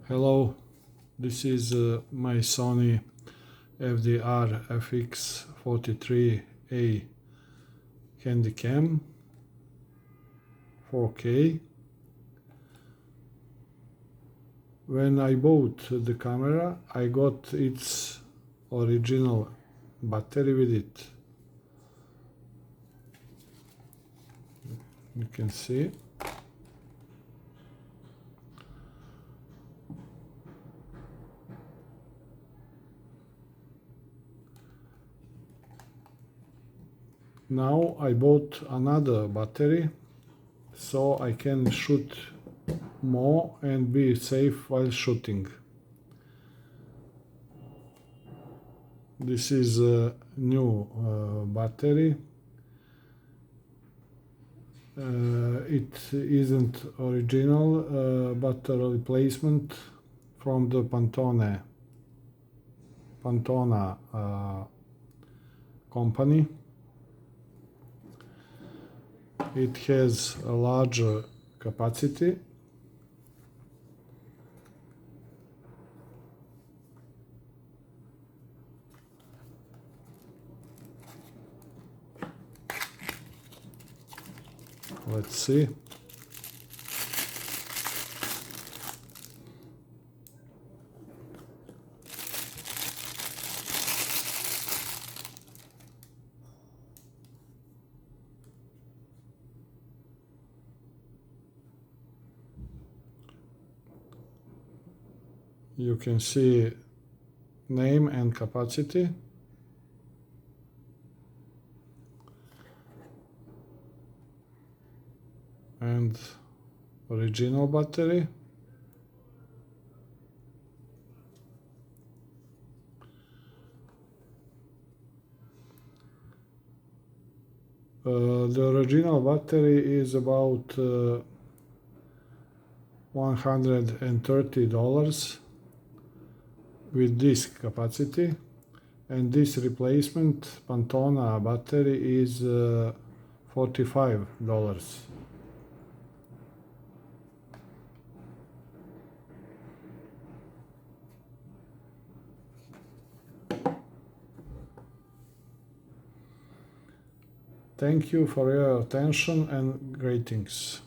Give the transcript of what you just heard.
Hello, this is my SONY FDR-AX43A Handycam 4K. When I bought the camera, I got its original battery with it. You can see. Now I bought another battery so I can shoot more and be safe while shooting. This is a new battery. It isn't original, but a replacement from the Pantone company. It has a larger capacity. Let's see. You can see name and capacity. And original battery. The original battery is about $130 with this capacity, and this replacement Pantone battery is $45. Thank you for your attention and greetings.